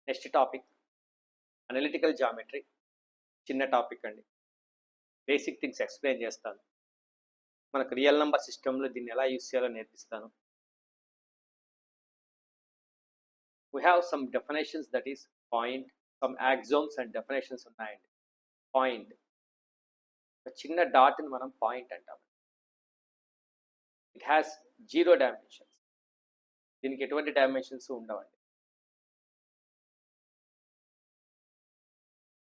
Next topic analytical geometry. చిన్న topic అండి. Basic things explain చేస్తాను. మనకు రియల్ నెంబర్ సిస్టంలో దీన్ని ఎలా యూస్ చేయాలో నేర్పిస్తాను. We have some definitions, that is point, some axioms and definitions ఉన్నాయండి. పాయింట్, ఒక చిన్న డాట్ని మనం పాయింట్ అంటాం. It has 0 dimensions. దీనికి ఎటువంటి డైమెన్షన్స్ ఉండవండి.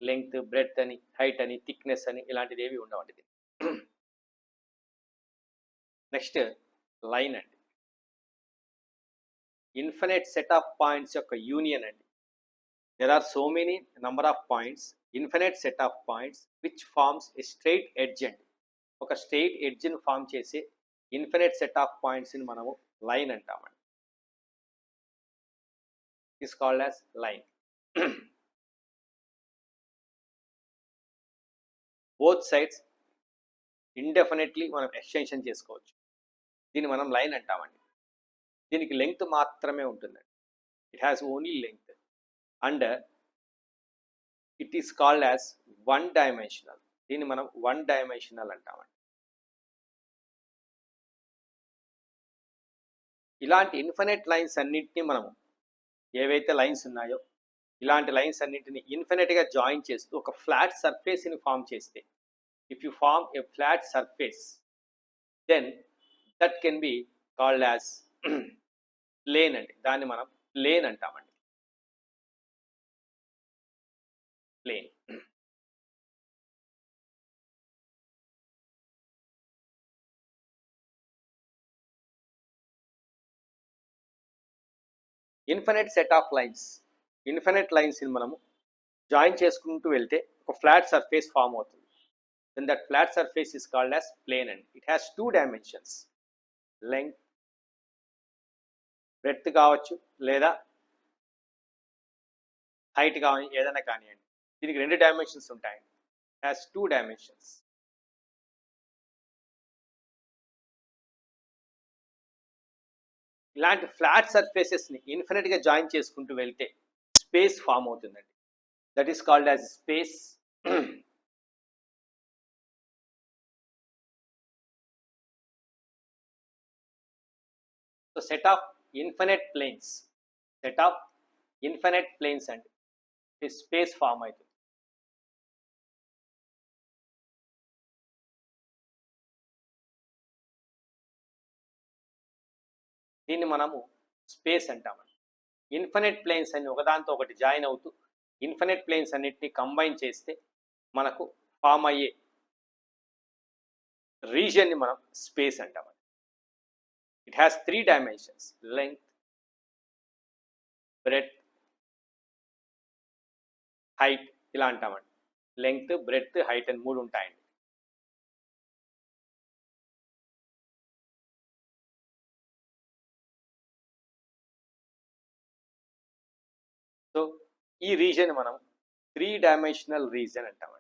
లెంగ్త్, బ్రెడ్త్ అని, హైట్ అని, థిక్నెస్ అని ఇలాంటిది ఏవి ఉండవండి. నెక్స్ట్ లైన్ అండి. ఇన్ఫినిట్ సెట్ ఆఫ్ పాయింట్స్ యొక్క యూనియన్ అండి. There are so many number of points, infinite set of points which forms a straight edge అండి. ఒక స్ట్రైట్ ఎడ్జ్ని ఫామ్ చేసే ఇన్ఫినిట్ సెట్ ఆఫ్ పాయింట్స్ని మనము లైన్ అంటామండి. Is called as line. Both sides indefinitely మనం ఎక్స్టెన్షన్ చేసుకోవచ్చు. దీన్ని మనం లైన్ అంటామండి. దీనికి లెంగ్త్ మాత్రమే ఉంటుందండి. It has only length and it is called as one dimensional. దీన్ని మనం వన్ డైమెన్షనల్ అంటామండి. ఇలాంటి ఇన్ఫినిట్ లైన్స్ అన్నింటినీ మనము ఏవైతే లైన్స్ ఉన్నాయో ఇలాంటి లైన్స్ అన్నింటినీ ఇన్ఫినిట్గా జాయిన్ చేస్తూ ఒక ఫ్లాట్ సర్ఫేస్ని ఫామ్ చేస్తే, if you form a flat surface then that can be called as plane అండి. దాన్ని మనం ప్లేన్ అంటామండి. Plane. Infinite set of lines, infinite లైన్స్ని మనము జాయిన్ చేసుకుంటూ వెళ్తే ఒక ఫ్లాట్ సర్ఫేస్ ఫామ్ అవుతుంది. Then that flat surface is called as plane అండి. It has 2 dimensions, length, breadth కావచ్చు లేదా హైట్ కావాలి, ఏదైనా కానివ్వండి. దీనికి 2 డైమెన్షన్స్ ఉంటాయండి. Has 2 dimensions. ఇలాంటి ఫ్లాట్ సర్ఫేసెస్ని ఇన్ఫినిట్గా జాయిన్ చేసుకుంటూ వెళ్తే స్పేస్ ఫామ్ అవుతుందండి. That is called as space. So set of infinite planes, set of infinite planes అండి స్పేస్ ఫామ్ అవుతుంది. దీన్ని మనము స్పేస్ అంటామండి. ఇన్ఫినిట్ ప్లేన్స్ అన్ని ఒకదాంతో ఒకటి జాయిన్ అవుతూ ఇన్ఫినిట్ ప్లేన్స్ అన్నిటిని కంబైన్ చేస్తే మనకు ఫామ్ అయ్యే రీజియన్ని మనం స్పేస్ అంటామండి. It has 3 dimensions, length, breadth, height ఇలా అంటామండి. లెంగ్త్, బ్రెడ్త్, హైట్ అని 3 ఉంటాయండి. సో ఈ రీజన్ మనం 3 డైమెన్షనల్ రీజన్ అంటామండి.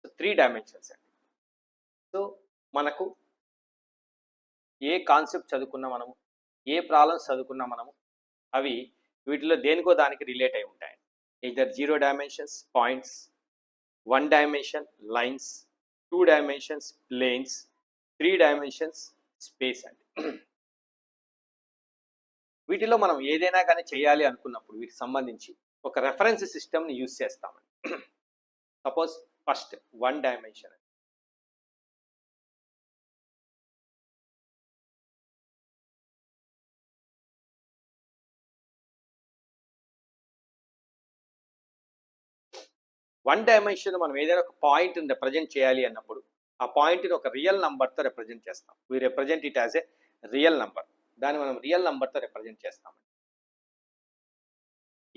సో 3 డైమెన్షన్స్ అండి. సో మనకు ఏ కాన్సెప్ట్ చదువుకున్నా మనము, ఏ ప్రాబ్లమ్స్ చదువుకున్నా మనము, అవి వీటిలో దేనికో దానికి రిలేట్ అయి ఉంటాయి. either 0 dimensions points, 1 dimension lines, 2 dimensions planes, 3 dimensions space అండి. వీటిలో మనం ఏదైనా కానీ చేయాలి అనుకున్నప్పుడు వీటికి సంబంధించి ఒక రెఫరెన్స్ సిస్టమ్ని యూజ్ చేస్తామండి. Suppose first 1 dimension. One dimension మనం ఏదైనా ఒక పాయింట్ని రిప్రజెంట్ చేయాలి అన్నప్పుడు ఆ పాయింట్ని ఒక రియల్ నంబర్తో రిప్రజెంట్ చేస్తాం. We represent it as a real number. దాన్ని మనం రియల్ నంబర్తో రిప్రజెంట్ చేస్తామండి.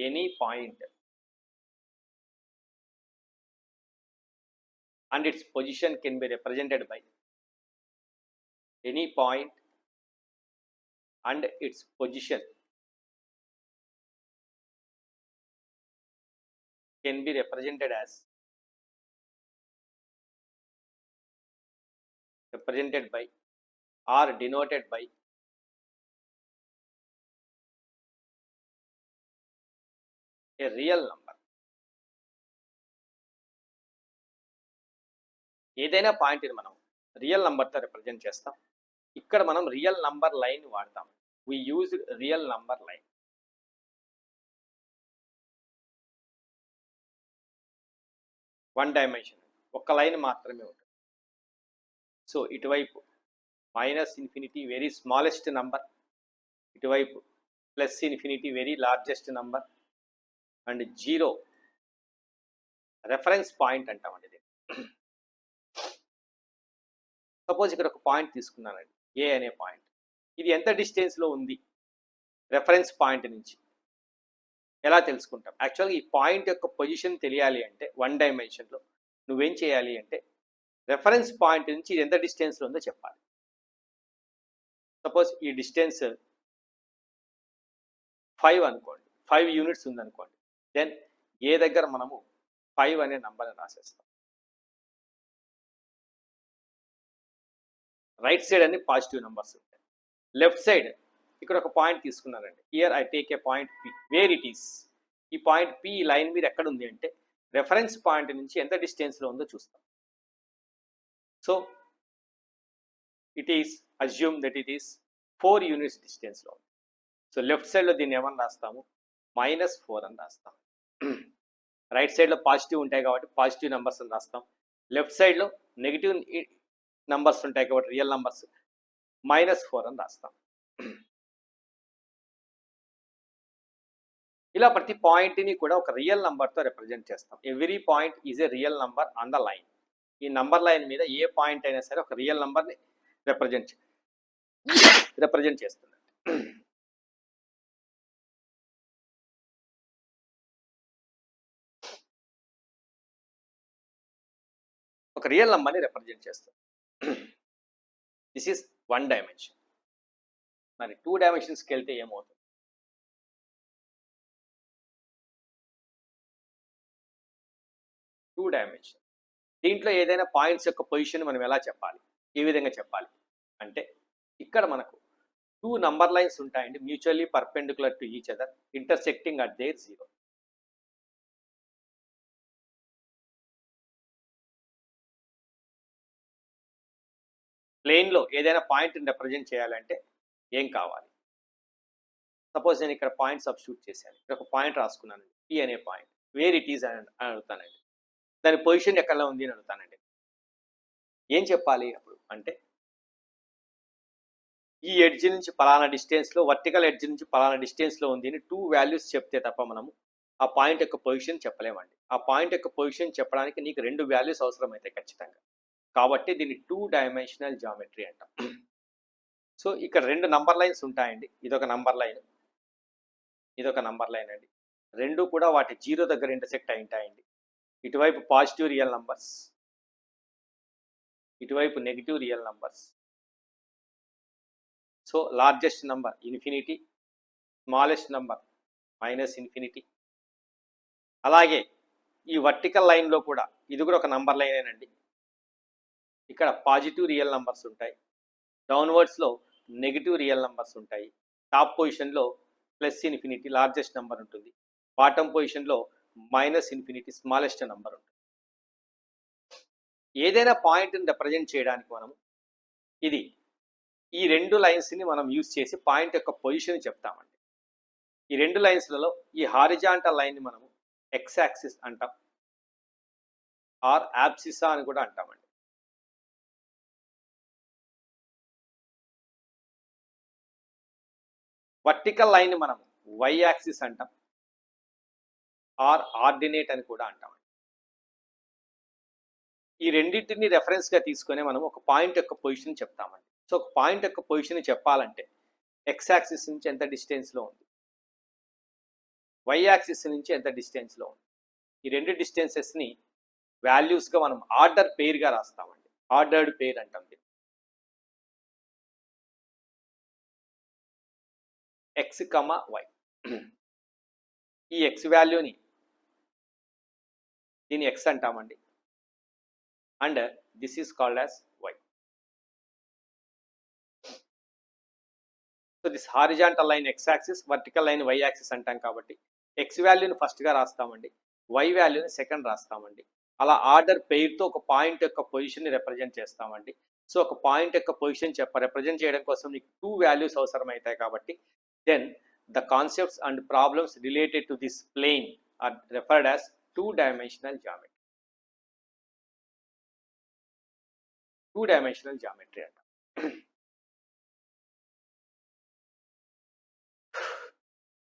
Any point and its position can be represented by any point and its position can be represented as represented by are denoted by a real number. ఏదైనా పాయింట్ని మనం real నంబర్తో represent చేస్తాం. ఇక్కడ మనం రియల్ నంబర్ లైన్ వాడతాం. We use real number line. One dimension, ఒక line మాత్రమే ఉంటుంది. సో ఇటువైపు -∞ వెరీ స్మాలెస్ట్ నంబర్, ఇటువైపు +∞ very largest number, and 0 reference point అంటామండి. ఇది సపోజ్ ఇక్కడ ఒక పాయింట్ తీసుకున్నానండి, ఏ అనే పాయింట్. ఇది ఎంత డిస్టెన్స్లో ఉంది రెఫరెన్స్ పాయింట్ నుంచి ఎలా తెలుసుకుంటాం? యాక్చువల్గా ఈ పాయింట్ యొక్క పొజిషన్ తెలియాలి అంటే వన్ డైమెన్షన్లో నువ్వేం చేయాలి అంటే రెఫరెన్స్ పాయింట్ నుంచి ఇది ఎంత డిస్టెన్స్లో ఉందో చెప్పాలి. సపోజ్ ఈ డిస్టెన్స్ 5 అనుకోండి, 5 యూనిట్స్ ఉందనుకోండి. దెన్ ఏ దగ్గర మనము 5 అనే నంబర్ని రాసేస్తాం. రైట్ సైడ్ అన్ని పాజిటివ్ నెంబర్స్ ఉంటాయి. లెఫ్ట్ సైడ్ ఇక్కడ ఒక పాయింట్ తీసుకున్నానండి. Here I take a point P, where it is. ఈ పాయింట్ పి లైన్ మీద ఎక్కడ ఉంది అంటే రెఫరెన్స్ పాయింట్ నుంచి ఎంత డిస్టెన్స్లో ఉందో చూస్తాం. So it is assume that it is 4 units డిస్టెన్స్లో ఉంది. సో లెఫ్ట్ సైడ్లో దీన్ని ఏమని రాస్తాము? -4 అని రాస్తాం. రైట్ సైడ్లో పాజిటివ్ ఉంటాయి కాబట్టి పాజిటివ్ నెంబర్స్ అని రాస్తాం. లెఫ్ట్ సైడ్లో నెగిటివ్ నంబర్స్ ఉంటాయి కాబట్టి రియల్ నంబర్స్ -4 అని రాస్తాం. ఇలా ప్రతి పాయింట్ని కూడా ఒక రియల్ నంబర్తో రిప్రజెంట్ చేస్తాం. Every point is a real number on the line. ఈ నంబర్ లైన్ మీద ఏ పాయింట్ అయినా సరే ఒక రియల్ నంబర్ని రిప్రజెంట్ చేస్తుంది. ఒక రియల్ నంబర్ని రిప్రజెంట్ చేస్తుంది. This is one dimension. మరి 2 డైమెన్షన్స్కి వెళ్తే ఏమవుతుంది? Two dimension. దీంట్లో ఏదైనా పాయింట్స్ యొక్క పొజిషన్ మనం ఎలా చెప్పాలి? ఏ విధంగా చెప్పాలి అంటే ఇక్కడ మనకు 2 నంబర్ లైన్స్ ఉంటాయండి, mutually perpendicular to each other, intersecting at there 0. ప్లేన్లో ఏదైనా పాయింట్ని రిప్రజెంట్ చేయాలంటే ఏం కావాలి? సపోజ్ నేను ఇక్కడ పాయింట్ సబ్స్టిట్యూట్ చేశాను, ఇక్కడ ఒక పాయింట్ రాసుకున్నాను, పి అనే పాయింట్. వేర్ ఇట్ ఈజ్ అని అడుగుతానండి. దాని పొజిషన్ ఎక్కడ ఉంది అని అడుగుతానండి. ఏం చెప్పాలి అప్పుడు అంటే ఈ ఎడ్జ్ నుంచి పలానా డిస్టెన్స్లో, వర్టికల్ ఎడ్జ్ నుంచి పలానా డిస్టెన్స్లో ఉంది అని 2 వాల్యూస్ చెప్తే తప్ప మనము ఆ పాయింట్ యొక్క పొజిషన్ చెప్పలేమండి. ఆ పాయింట్ యొక్క పొజిషన్ చెప్పడానికి నీకు 2 వాల్యూస్ అవసరమైతాయి ఖచ్చితంగా. కాబట్టి దీన్ని 2 డైమెన్షనల్ జామెట్రీ అంటాం. సో ఇక్కడ 2 నంబర్ లైన్స్ ఉంటాయండి. ఇదొక నంబర్ లైన్, ఇదొక నంబర్ లైన్ అండి. రెండు కూడా వాటి 0 దగ్గర ఇంటర్సెక్ట్ అయి ఉంటాయండి. ఇటువైపు పాజిటివ్ రియల్ నంబర్స్, ఇటువైపు negative real numbers. So largest number infinity, smallest number -∞. అలాగే ఈ వర్టికల్ లైన్లో కూడా ఇది కూడా ఒక నంబర్ లైనేనండి. ఇక్కడ పాజిటివ్ రియల్ నంబర్స్ ఉంటాయి, డౌన్వర్డ్స్లో నెగిటివ్ రియల్ నంబర్స్ ఉంటాయి, టాప్ పొజిషన్లో +∞ లార్జెస్ట్ నంబర్ ఉంటుంది, బాటమ్ పొజిషన్లో -∞ స్మాలెస్ట్ నంబర్ ఉంటుంది. ఏదైనా పాయింట్ని రిప్రజెంట్ చేయడానికి మనం ఈ 2 లైన్స్ని మనం యూజ్ చేసి పాయింట్ యొక్క పొజిషన్ చెప్తామండి. ఈ 2 లైన్స్లలో ఈ హారిజాంటల్ లైన్ని మనము ఎక్స్ యాక్సిస్ అంటాం, ఆర్ యాబ్సిసా అని కూడా అంటామండి. వర్టికల్ లైన్ని మనం వై యాక్సిస్ అంటాం, ఆర్ ఆర్డినేట్ అని కూడా అంటామండి. ఈ రెండింటిని రెఫరెన్స్గా తీసుకొని మనం ఒక పాయింట్ యొక్క పొజిషన్ చెప్తామండి. సో ఒక పాయింట్ యొక్క పొజిషన్ చెప్పాలంటే ఎక్స్ యాక్సిస్ నుంచి ఎంత డిస్టెన్స్లో ఉంది, వై యాక్సిస్ నుంచి ఎంత డిస్టెన్స్లో ఉంది, ఈ 2 డిస్టెన్సెస్ని వాల్యూస్గా మనం ఆర్డర్ పెయిర్గా రాస్తామండి. ఆర్డర్డ్ పెయిర్ అంటాం. X comma y. ఈ ఎక్స్ వాల్యూని దీన్ని ఎక్స్ అంటామండి, and this is called as y. So this horizontal line x axis, vertical line y axis అంటాం కాబట్టి ఎక్స్ వాల్యూని ఫస్ట్గా రాస్తామండి, వై వాల్యూని సెకండ్ రాస్తామండి. అలా ఆర్డర్ పెయిర్తో ఒక పాయింట్ యొక్క పొజిషన్ని రిప్రజెంట్ చేస్తామండి. సో ఒక పాయింట్ యొక్క పొజిషన్ రిప్రజెంట్ చేయడం కోసం మీకు 2 వాల్యూస్ అవసరమవుతాయి కాబట్టి then the concepts and problems related to this plane are referred as two-dimensional geometry. Two-dimensional geometry అంట.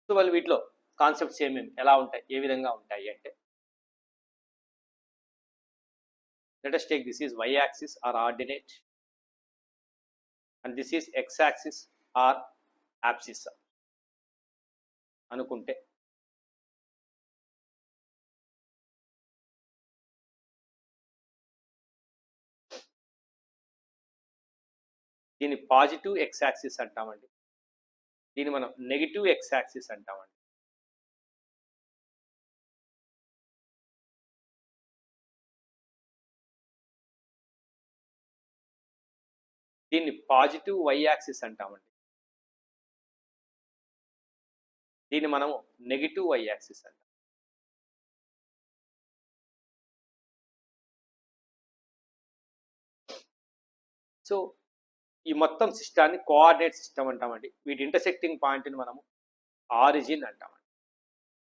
సో వాళ్ళు వీటిలో కాన్సెప్ట్స్ ఏమేమి ఎలా ఉంటాయి, ఏ విధంగా ఉంటాయి అంటే, let us take this is y axis or ordinate and this is x axis or abscissa అనుకుంటే, దీన్ని పాజిటివ్ ఎక్స్ యాక్సిస్ అంటామండి, దీన్ని మనం నెగిటివ్ ఎక్స్ యాక్సిస్ అంటామండి. దీన్ని పాజిటివ్ వై యాక్సిస్ అంటామండి, దీన్ని మనము నెగిటివ్ వై యాక్సిస్ అంటాం. సో ఈ మొత్తం సిస్టాన్ని కోఆర్డినేట్ సిస్టమ్ అంటామండి. వీటి ఇంటర్సెక్టింగ్ పాయింట్ని మనము ఆరిజిన్ అంటామండి.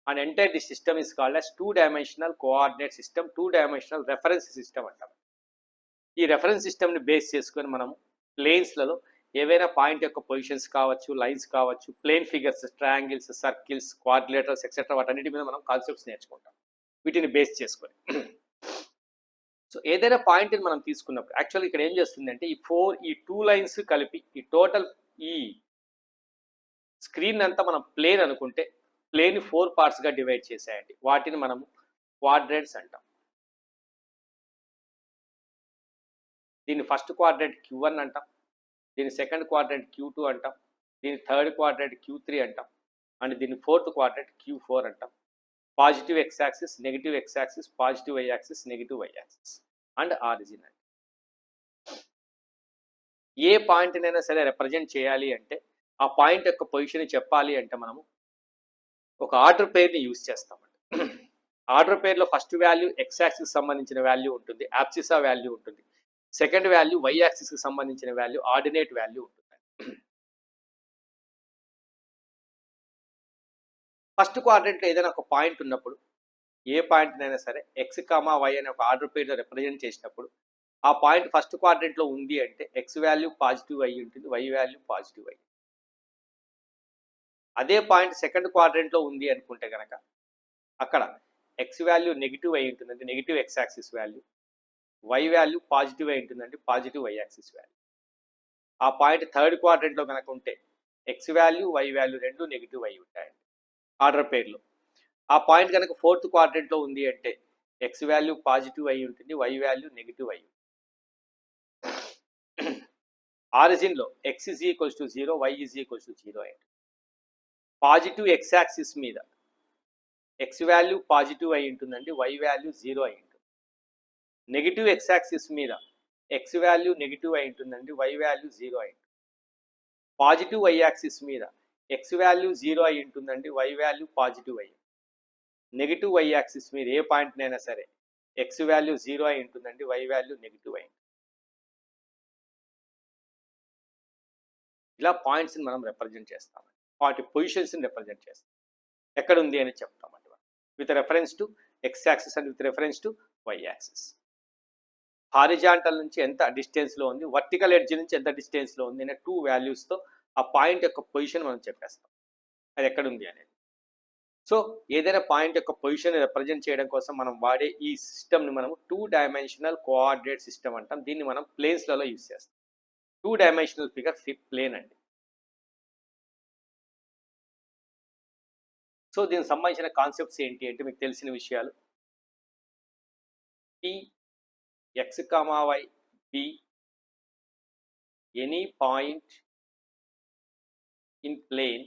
And entire the system is called as 2-dimensional coordinate system, 2-dimensional reference system అంటాం. ఈ రెఫరెన్స్ సిస్టమ్ని బేస్ చేసుకొని మనము ప్లేన్స్లలో ఏవైనా పాయింట్ యొక్క పొజిషన్స్ కావచ్చు, లైన్స్ కావచ్చు, plane figures, triangles, circles, quadrilaterals etcetera వాటన్నిటి మీద మనం కాన్సెప్ట్స్ నేర్చుకుంటాం వీటిని బేస్ చేసుకొని. సో ఏదైనా పాయింట్ని మనం తీసుకున్నప్పుడు యాక్చువల్గా ఇక్కడ ఏం చేస్తుందంటే ఈ 2 లైన్స్ కలిపి ఈ టోటల్ ఈ స్క్రీన్ అంతా మనం ప్లేన్ అనుకుంటే ప్లేన్ 4 పార్ట్స్గా డివైడ్ చేసాయండి. వాటిని మనము క్వాడ్రెంట్స్ అంటాం. దీన్ని ఫస్ట్ క్వాడ్రెంట్ Q1 అంటాం, దీని సెకండ్ క్వాడ్రెంట్ Q2 అంటాం, దీని థర్డ్ క్వాడ్రెంట్ Q3 అంటాం, అండ్ దీని ఫోర్త్ క్వాడ్రెంట్ Q4 అంటాం. Positive X axis, negative X axis, positive why axis, negative why axis and origin అండి. ఏ పాయింట్నైనా సరే రిప్రజెంట్ చేయాలి అంటే ఆ పాయింట్ యొక్క పొజిషన్ చెప్పాలి అంటే మనము ఒక ఆర్డర్ పెయిర్ని యూజ్ చేస్తామండి. ఆర్డర్ పెయిర్లో ఫస్ట్ వాల్యూ ఎక్స్ యాక్సిస్ సంబంధించిన వాల్యూ ఉంటుంది, యాబ్సిసా వాల్యూ ఉంటుంది. సెకండ్ వాల్యూ వై యాక్సిస్కి సంబంధించిన వాల్యూ ఆర్డినేట్ వాల్యూ ఉంటుంది. ఫస్ట్ క్వాడ్రెంట్లో ఏదైనా ఒక పాయింట్ ఉన్నప్పుడు ఏ పాయింట్నైనా సరే ఎక్స్ కామా వై అనే ఒక ఆర్డర్ పెయిర్లో రిప్రజెంట్ చేసినప్పుడు ఆ పాయింట్ ఫస్ట్ క్వాడ్రెంట్లో ఉంది అంటే ఎక్స్ వాల్యూ పాజిటివ్ అయి ఉంటుంది, వై వాల్యూ పాజిటివ్ అయ్యి. అదే పాయింట్ సెకండ్ క్వాడ్రెంట్లో ఉంది అనుకుంటే కనుక అక్కడ ఎక్స్ వాల్యూ నెగిటివ్ అయి ఉంటుందంటే negative X axis value, why value positive అయి ఉంటుందంటే పాజిటివ్ వై యాక్సిస్ వాల్యూ. ఆ పాయింట్ థర్డ్ క్వాడ్రెంట్లో కనుక ఉంటే ఎక్స్ వాల్యూ వై వాల్యూ రెండు నెగిటివ్ అయి ఉంటాయండి ఆర్డర్ పెయిర్లో. ఆ పాయింట్ కనుక ఫోర్త్ క్వాడ్రెంట్లో ఉంది అంటే ఎక్స్ వాల్యూ పాజిటివ్ అయి ఉంటుంది, వై వాల్యూ నెగిటివ్ అయి ఉంటుంది. ఆరిజిన్లో X is equals to 0, Y is equals to 0 అయింది. పాజిటివ్ ఎక్స్ యాక్సిస్ మీద ఎక్స్ వాల్యూ పాజిటివ్ అయి ఉంటుందండి, వై వాల్యూ 0 అయి ఉంటుంది. నెగిటివ్ ఎక్స్ యాక్సిస్ మీద ఎక్స్ వాల్యూ నెగిటివ్ అయి ఉంటుందండి, వై వాల్యూ 0 అయి ఉంటుంది. పాజిటివ్ వై యాక్సిస్ మీద ఎక్స్ వాల్యూ 0 అయి ఉంటుందండి, వై వాల్యూ పాజిటివ్ అయి. నెగిటివ్ వై యాక్సిస్ మీద ఏ పాయింట్నైనా సరే ఎక్స్ వాల్యూ 0 అయి ఉంటుందండి, వై వాల్యూ నెగిటివ్ అయి. ఇలా పాయింట్స్ని మనం రిప్రజెంట్ చేస్తామండి, వాటి పొజిషన్స్ని రిప్రజెంట్ చేస్తాం. ఎక్కడ ఉంది అని చెప్తామండి with reference to x axis and with reference to y axis. Horizontal నుంచి ఎంత డిస్టెన్స్లో ఉంది, వర్టికల్ ఎడ్జ్ నుంచి ఎంత డిస్టెన్స్లో ఉంది అనే 2 వాల్యూస్తో ఆ పాయింట్ యొక్క పొజిషన్ మనం చెప్పేస్తాం అది ఎక్కడుంది అనేది. సో ఏదైనా పాయింట్ యొక్క పొజిషన్ రిప్రజెంట్ చేయడం కోసం మనం వాడే ఈ సిస్టమ్ని మనము 2-dimensional కోఆర్డినేట్ సిస్టమ్ అంటాం. దీన్ని మనం ప్లేన్స్లలో యూజ్ చేస్తాం. 2-dimensional ఫిగర్ ప్లేన్ అండి. సో దీనికి సంబంధించిన కాన్సెప్ట్స్ ఏంటి అంటే మీకు తెలిసిన విషయాలు P, x, y, B, any point in plane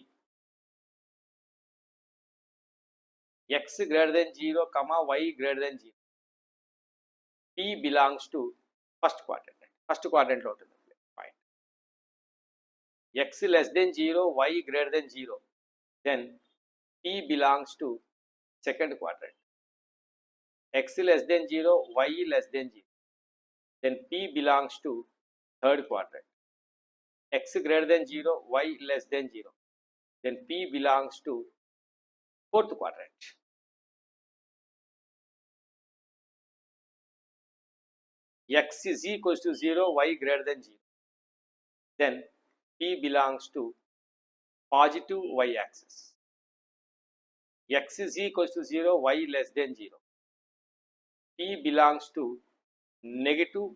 x greater than 0, y greater than 0. P belongs to first quadrant. First quadrant లో ఉంటుంది. x less than 0, y greater than 0, then P belongs to second quadrant. X less than 0, y less than 0, then P belongs to third quadrant. X greater than 0, y less than 0, then P belongs to fourth quadrant. X is equals to 0, y greater than 0, then P belongs to positive y axis. X is equals to 0, y less than 0, P belongs to negative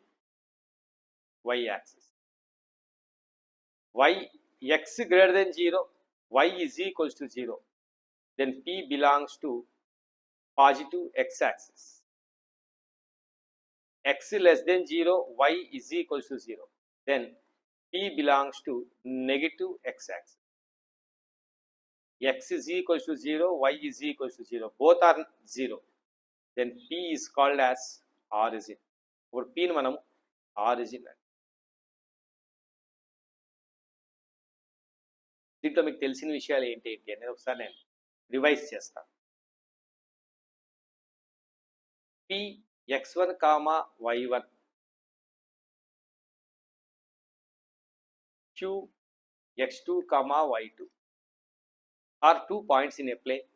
y axis. Y x greater than 0, y is equals to 0, then P belongs to positive x axis. X less than 0, y is equals to 0, then P belongs to negative x axis. X is equals to 0, y is equals to 0, both are 0, then P is called as origin. ఇప్పుడు P ని మనం origin అంటాం. దీంట్లో మీకు తెలిసిన విషయాలు ఏంటి అనేది ఒకసారి నేను రివైజ్ చేస్తాను. P x1, y1, Q x2, y2 are 2 points in a plane.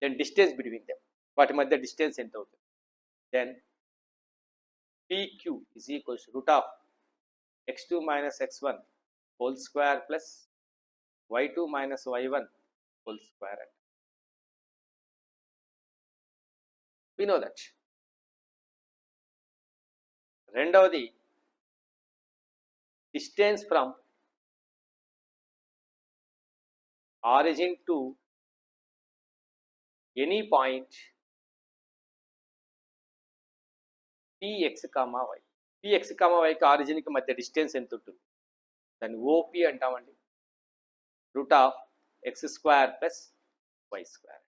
Then distance between them, వాటి మధ్య డిస్టెన్స్ ఎంత అవుతుంది? Then PQ is equals to root of x2 minus x1 whole square plus y2 minus y1 whole square. We know that. రెండవది distance from origin to any point px, y. px, y కి origin కి మధ్య distance ఎంత ఉంటుంది? దాన్ని OP అంటామండి. Root of x square plus y square.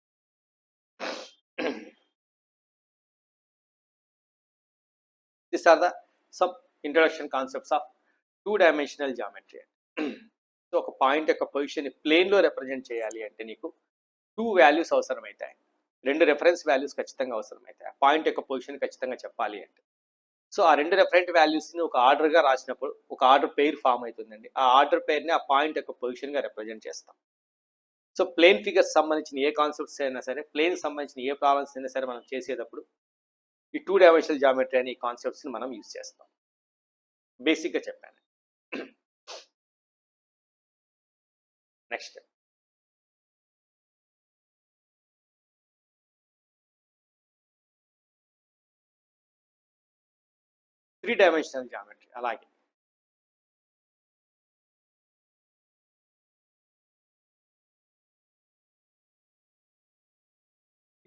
These are the some introduction concepts of two-dimensional geometry. So ఒక point యొక్క position ప్లేన్లో రిప్రజెంట్ చేయాలి అంటే నీకు 2 వాల్యూస్ అవసరమవుతాయి. 2 రెఫరెన్స్ వాల్యూస్ ఖచ్చితంగా అవసరమవుతాయి. ఆ పాయింట్ యొక్క పొజిషన్ ఖచ్చితంగా చెప్పాలి అంటే. సో ఆ 2 రెఫరెంట్ వాల్యూస్ని ఒక ఆర్డర్గా రాసినప్పుడు ఒక ఆర్డర్ పెయిర్ ఫామ్ అవుతుందండి. ఆ ఆర్డర్ పెయిర్ని ఆ పాయింట్ యొక్క పొజిషన్గా రిప్రజెంట్ చేస్తాం. సో ప్లేన్ ఫిగర్స్ సంబంధించిన ఏ కాన్సెప్ట్స్ అయినా సరే, ప్లేన్ సంబంధించిన ఏ ప్రాబ్లమ్స్ అయినా సరే మనం చేసేటప్పుడు ఈ 2 డైమెన్షనల్ జామెట్రీ అనే ఈ కాన్సెప్ట్స్ని మనం యూజ్ చేస్తాం. బేసిక్గా చెప్పాను. Next three dimensional geometry. అలాగే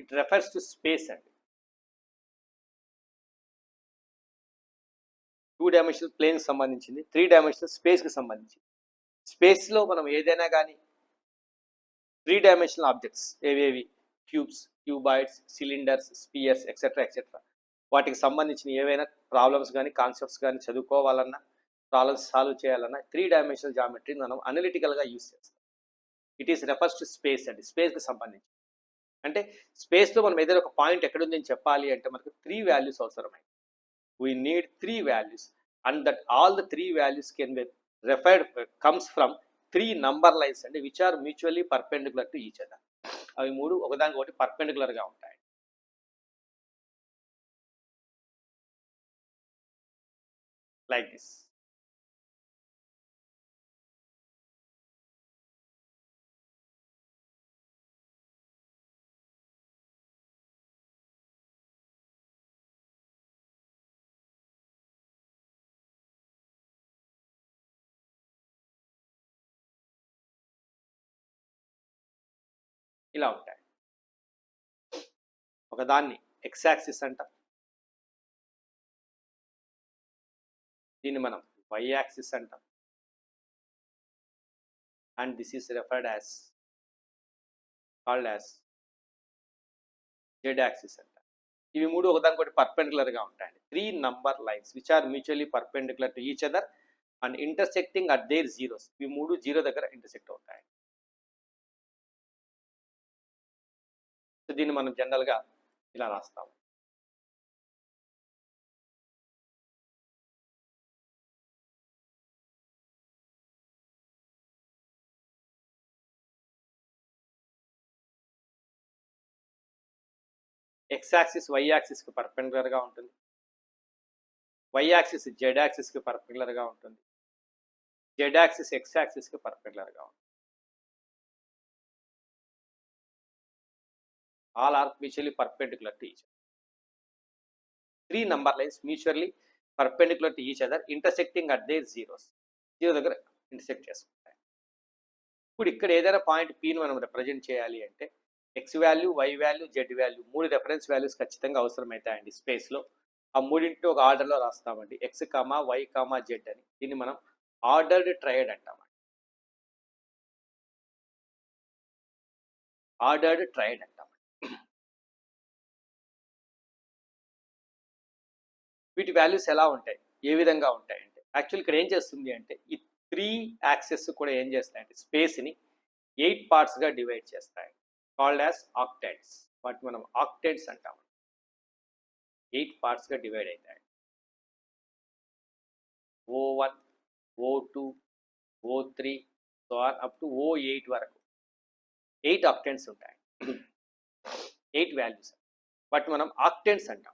ఇట్ రెఫర్స్ టు స్పేస్ అండి. 2 డైమెన్షనల్ ప్లేన్కి సంబంధించింది, 3 డైమెన్షనల్ స్పేస్కి సంబంధించింది. స్పేస్లో మనం ఏదైనా కానీ 3 డైమెన్షనల్ ఆబ్జెక్ట్స్ ఏవేవి, cubes, cuboids, cylinders, spheres etcetera etcetera, వాటికి సంబంధించిన ఏవైనా ప్రాబ్లమ్స్ కానీ కాన్సెప్ట్స్ కానీ చదువుకోవాలన్నా, ప్రాబ్లమ్స్ సాల్వ్ చేయాలన్నా 3 డైమెన్షనల్ జామెట్రీని మనం అనలిటికల్గా యూజ్ చేస్తాం. It is refers to space అండి. స్పేస్కి సంబంధించి అంటే స్పేస్లో మనం ఏదైనా ఒక పాయింట్ ఎక్కడుందని చెప్పాలి అంటే మనకు 3 వాల్యూస్ అవసరమై. We need 3 values, and that all the 3 values can be referred comes from 3 number lines and which are mutually perpendicular to each other. అవి మూడు ఒకదానికి ఒకటి పర్పెండిక్యులర్ గా ఉంటాయి. Like this. ఇలా ఉంటాయి. ఒకదాన్ని ఎక్స్ యాక్సిస్ అంటాం, దీన్ని మనం వై యాక్సిస్ అంటాం, and this is referred as called as z axis అంటాం. ఇవి మూడు ఒకదానికొకటి పర్పెండిక్యులర్గా ఉంటాయండి. 3 number lines which are mutually perpendicular to each other and intersecting at there zeros. ఇవి మూడు జీరో దగ్గర ఇంటర్సెక్ట్ అవుతాయి. సో దీన్ని మనం జనరల్గా ఇలా రాస్తాము. ఎక్స్ యాక్సిస్ వై యాక్సిస్కి పర్పెండిక్యులర్గా ఉంటుంది. వై యాక్సిస్ జెడ్ యాక్సిస్కి పర్పెండిక్యులర్గా ఉంటుంది. జెడ్ యాక్సిస్ ఎక్స్ యాక్సిస్కి పర్పెండిక్యులర్గా ఉంటుంది. All are mutually perpendicular to each other. 3 number lines mutually perpendicular to each other intersecting at there zeros. Zero దగ్గర ఇంటర్సెక్ట్ చేసుకుంటాయి. ఇప్పుడు ఇక్కడ ఏదైనా పాయింట్ పీని మనం రిప్రజెంట్ చేయాలి అంటే X value, why value, Z value 3 reference values ఖచ్చితంగా అవసరమవుతాయండి స్పేస్లో. ఆ మూడింటిని ఒక ఆర్డర్లో రాస్తామండి. X comma Y comma Z అని. దీన్ని మనం ఆర్డర్డ్ ట్రయడ్ అంటామండి. ఆర్డర్డ్ ట్రయడ్ అంటామండి. వీటి వాల్యూస్ ఎలా ఉంటాయి, ఏ విధంగా ఉంటాయంటే యాక్చువల్ ఇక్కడ ఏం చేస్తుంది అంటే ఈ 3 యాక్సెస్ కూడా ఏం చేస్తాయంటే స్పేస్ని 8 పార్ట్స్గా డివైడ్ చేస్తాయి. Called as octants. వాటి మనం ఆక్టెంట్స్ అంటాము. 8 పార్ట్స్గా డివైడ్ అవుతాయి. O1, O2, O3 so on up to O8 వరకు 8 ఆక్టెంట్స్ ఉంటాయి. 8 వాల్యూస్. వాటి మనం ఆక్టెంట్స్ అంటాం.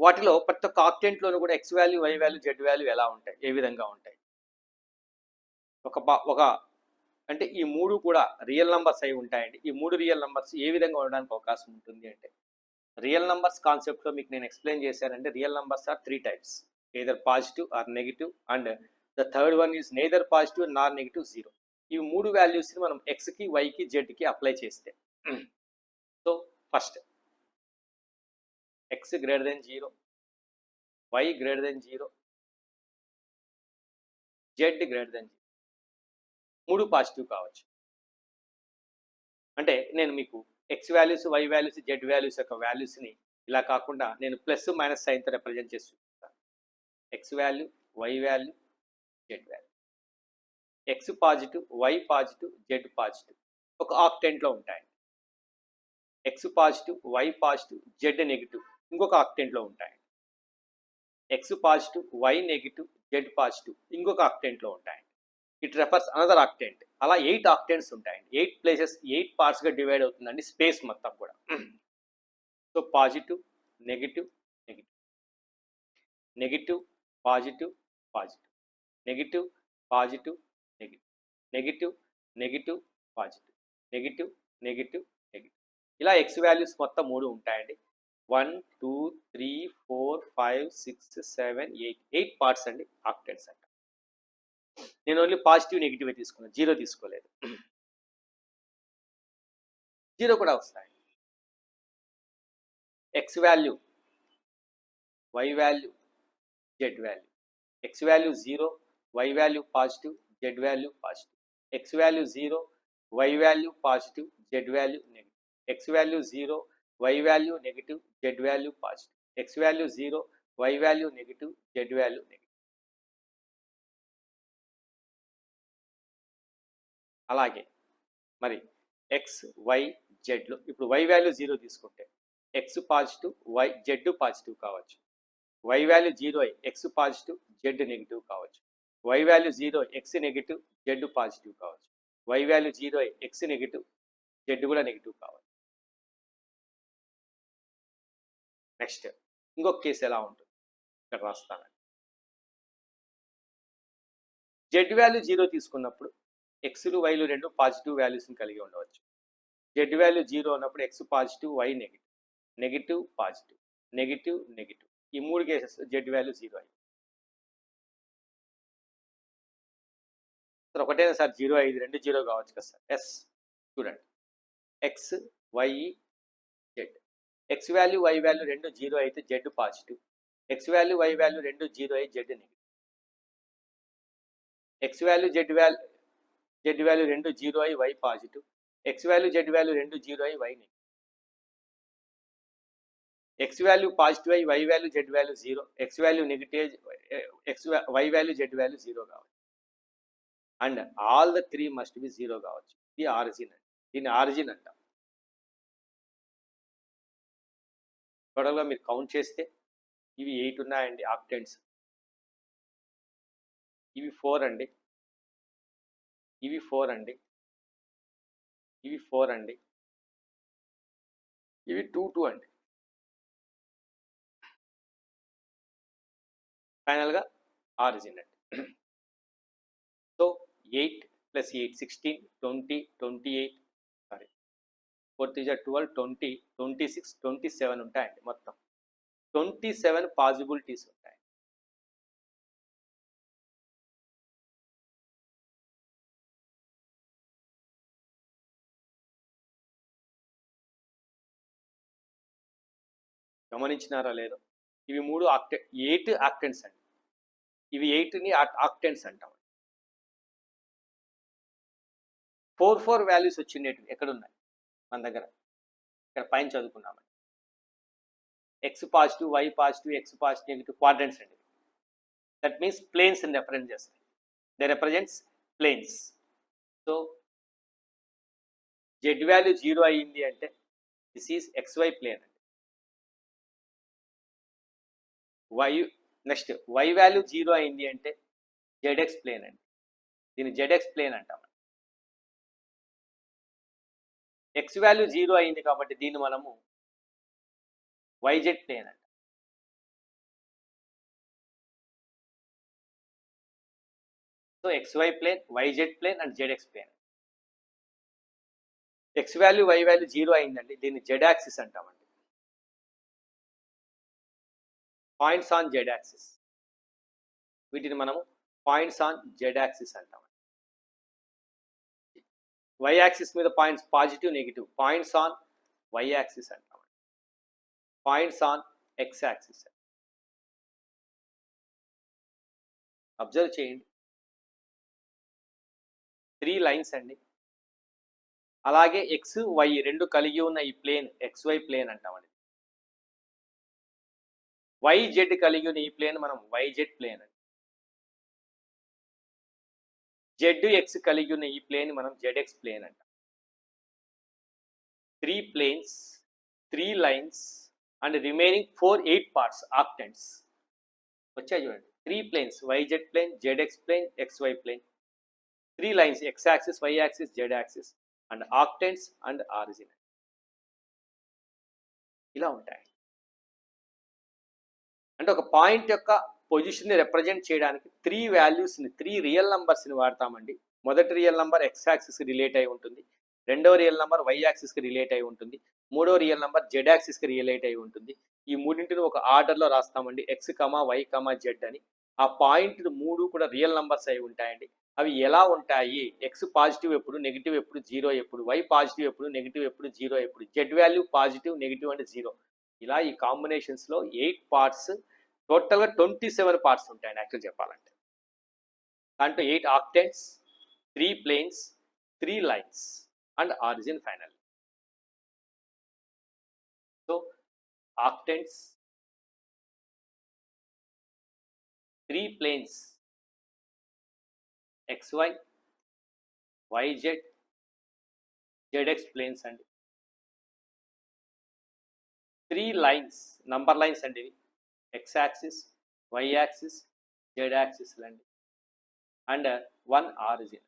వాటిలో ప్రతి ఒక్క ఆక్టెంట్లోనూ కూడా x value, why value, Z value ఎలా ఉంటాయి, ఏ విధంగా ఉంటాయి. ఒక అంటే ఈ మూడు కూడా రియల్ నంబర్స్ అయి ఉంటాయండి. ఈ మూడు రియల్ నంబర్స్ ఏ విధంగా ఉండడానికి అవకాశం ఉంటుంది అంటే రియల్ నంబర్స్ కాన్సెప్ట్లో మీకు నేను ఎక్స్ప్లెయిన్ చేశానంటే real numbers are 3 types, either positive or negative and the third one is neither positive nor negative, zero. ఈ మూడు వాల్యూస్ని మనం ఎక్స్కి, వైకి, జెడ్కి అప్లై చేస్తే so first x greater than 0, y greater than 0, z greater than 0. మూడు పాజిటివ్ కావచ్చు. అంటే నేను మీకు x values, y values, z values యొక్క వాల్యూస్ని ఇలా కాకుండా నేను ప్లస్ మైనస్ సైన్తో రిప్రజెంట్ చేసి చూపిస్తాను. X value, why value, Z value. X positive, why positive, z positive ఒక ఆక్టెంట్లో ఉంటాయండి. X positive, why positive, z negative ఇంకొక ఆక్టెంట్లో ఉంటాయండి. X positive, y negative, z positive ఇంకొక ఆక్టెంట్లో ఉంటాయండి. It refers another octant. అలా 8 ఆక్టెంట్స్ ఉంటాయండి. 8 ప్లేసెస్ 8 పార్ట్స్గా డివైడ్ అవుతుందండి స్పేస్ మొత్తం కూడా. So positive, negative, negative, negative, positive, positive, negative, positive, negative, negative, negative, positive, negative, negative, negative. ఇలా ఎక్స్ వాల్యూస్ మొత్తం 3 ఉంటాయండి. 1, 2, 3, 4, 5, 6, 7, 8 8 పార్ట్స్ అండి ఆక్టెంట్స్ అంట. నేను ఓన్లీ పాజిటివ్, నెగిటివ్ తీసుకున్నాను, జీరో తీసుకోలేదు. జీరో కూడా వస్తాయి. X value, why value, Z value. X value 0, y value positive, z value positive. X value 0, y value positive, z value negative. X value 0, y value negative, z value positive. X value 0, y value negative, z value negative. అలాగే మరి X, why, జెడ్లో ఇప్పుడు why value 0 తీసుకుంటే x positive, y z positive కావచ్చు. Y value 0 అయి x positive, z negative కావచ్చు. Y value 0 x negative, z positive కావచ్చు. Y value 0 అయి x negative, z కూడా నెగిటివ్ కావచ్చు. నెక్స్ట్ ఇంకొక కేసు ఎలా ఉంటుంది ఇక్కడ రాస్తాను. జెడ్ వాల్యూ 0 తీసుకున్నప్పుడు ఎక్స్లు, వైలు రెండు పాజిటివ్ వాల్యూస్ని కలిగి ఉండవచ్చు. జెడ్ వాల్యూ 0 ఉన్నప్పుడు x positive, y negative, negative positive, negative negative. ఈ 3 కేసెస్ జెడ్ వాల్యూ 0 అయ్యి సార్ ఒకటేనా సార్ 0 అయ్యి రెండు 0 కావచ్చు కదా సార్. ఎస్ చూడండి X, Y, Z. X value, why value రెండు 0 అయితే Z positive. X value, why value రెండు 0 అయి Z negative. X value, Z value రెండు 0 అయి Y positive. X value Z value రెండు జీరో అయ్యి Y negative, X value positive అయ్యి Y value Z value zero, X value negative Y value Z value zero కావచ్చు, and all the three must B zero కావచ్చు. ఇది origin అండి, దీన్ని origin అంటాం. టోటల్గా మీరు కౌంట్ చేస్తే ఇవి 8 ఉన్నాయండి ఆక్టెంట్స్, ఇవి 4 అండి, ఇవి 4 అండి, ఇవి 4 అండి, ఇవి 2 అండి. ఫైనల్గా ఆరిజిన్ అండి. సో 8 + 8 16 20 28 సారీ 4 3 12 20 26 27 ఉంటాయండి. మొత్తం 27 పాసిబిలిటీస్ ఉంటాయి. గమనించినారా లేదో? ఇవి 3 8 ఆక్టెంట్స్ అండి, ఇవి 8ని ఆక్టెంట్స్ అంటాం. 4 వాల్యూస్ వచ్చిండేటివి ఎక్కడున్నాయి మన దగ్గర? ఇక్కడ పైన చదువుకున్నామండి. X positive, why positive, X positive, negative quadrants అండి. దట్ మీన్స్ ప్లేన్స్ అని రెఫరెన్స్ చేస్తాయి. They represents planes. So Z value 0 అయ్యింది అంటే దిస్ ఈజ్ XY ప్లేన్ అండి. నెక్స్ట్ వై వాల్యూ 0 అయింది అంటే ZX ప్లేన్ అండి, దీన్ని ZX ప్లేన్ అంటాం. ఎక్స్ వాల్యూ 0 అయింది కాబట్టి దీన్ని మనము YZ ప్లేన్ అంటాం. So XY plane, YZ plane and ZX plane. X value why value 0 అయిందండి, దీన్ని Z యాక్సిస్ అంటామండి. పాయింట్స్ ఆన్ Z యాక్సిస్, వీటిని మనము పాయింట్స్ ఆన్ Z యాక్సిస్ అంటాం. వై యాక్సిస్ మీద points positive negative, points on Y axis అంటాం. Points on X axis. Observe చేయండి, 3 lines అండి. అలాగే ఎక్స్ వై రెండు కలిగి ఉన్న ఈ ప్లేన్ XY ప్లేన్ అంటామండి. YZ కలిగి ఉన్న ఈ ప్లేన్ మనం YZ ప్లేన్ అండి. ZX కలిగి ఉన్న ఈ ప్లేన్ మనం ZX ప్లేన్ అంటాం. 3 planes, 3 lines and remaining 8 parts octants. వచ్చాయి చూడండి, 3 planes, YZ plane, ZX plane, XY plane, 3 lines, X axis, Y axis, Z axis and octants and origin. ఇలా ఉంటాయి. అంటే ఒక పాయింట్ యొక్క పొజిషన్ని రిప్రజెంట్ చేయడానికి 3 వాల్యూస్ని, 3 రియల్ నంబర్స్ని వాడతామండి. మొదటి రియల్ నంబర్ ఎక్స్ యాక్సిస్కి రిలేట్ అయి ఉంటుంది, రెండవ రియల్ నంబర్ వై యాక్సిస్కి రిలేట్ అయి ఉంటుంది, మూడవ రియల్ నంబర్ జెడ్ యాక్సిస్కి రిలేట్ అయి ఉంటుంది. ఈ మూడింటిని ఒక ఆర్డర్లో రాస్తామండి, X comma why comma Z అని. ఆ పాయింట్ 3 కూడా రియల్ నంబర్స్ అయి ఉంటాయండి. అవి ఎలా ఉంటాయి? ఎక్స్ పాజిటివ్ ఎప్పుడు, నెగిటివ్ ఎప్పుడు, జీరో ఎప్పుడు, వై పాజిటివ్ ఎప్పుడు, నెగిటివ్ ఎప్పుడు, జీరో ఎప్పుడు, Z value positive, negative and zero. ఇలా ఈ కాంబినేషన్స్లో 8 పార్ట్స్, టోటల్గా 27 పార్ట్స్ ఉంటాయండి యాక్చువల్ చెప్పాలంటే. దాంట్లో 8 octants, 3 planes, 3 lines and origin final. So octants, 3 planes XY, YZ, ZX planes అండి. 3 లైన్స్, నంబర్ లైన్స్ అండి ఇవి, x axis, y axis, z axis అండి. And 1 origin.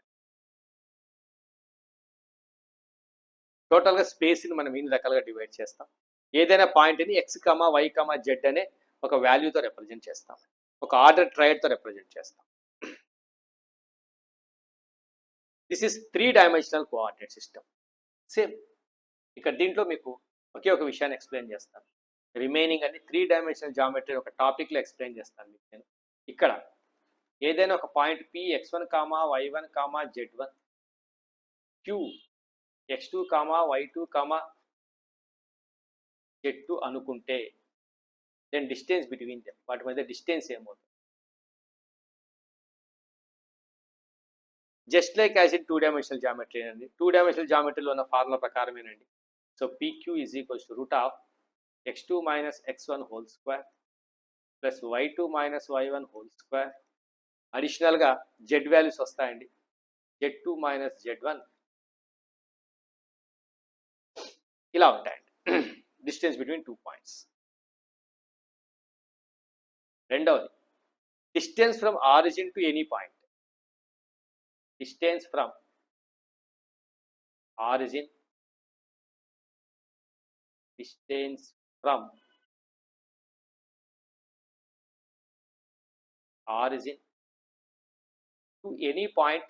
టోటల్గా స్పేస్ని మనం ఇన్ని రకాలుగా డివైడ్ చేస్తాం. ఏదైనా పాయింట్ని x comma why comma z అనే ఒక వాల్యూతో రిప్రజెంట్ చేస్తాం, ఒక ఆర్డర్ ట్రయడ్తో రిప్రజెంట్ చేస్తాం. This is 3 dimensional coordinate system. Same ఇక్కడ దీంట్లో మీకు ఒకే ఒక విషయాన్ని ఎక్స్ప్లెయిన్ చేస్తాను. రిమైనింగ్ అని 3 డైమెన్షనల్ జామెట్రీ ఒక టాపిక్లో ఎక్స్ప్లెయిన్ చేస్తాను మీకు నేను. ఇక్కడ ఏదైనా ఒక point P x1 comma y1 comma z1, Q x2 comma y2 comma z2 అనుకుంటే దెన్ డిస్టెన్స్ బిట్వీన్ దెమ్, వాటి మధ్య డిస్టెన్స్ ఏమవుతుంది? Just like as in 2 dimensional geometry అండి. 2 డైమెన్షనల్ జామెట్రీలో ఉన్న ఫార్ములా ప్రకారమేనండి. So PQ is equals to root of x2 minus x1 whole square plus y2 minus y1 whole square. అడిషనల్గా z values వస్తాయండి. Z2 minus Z1 ఇలా ఉంటాయండి. Distance between 2 points. రెండవది distance from origin to any point. Distance from origin to any point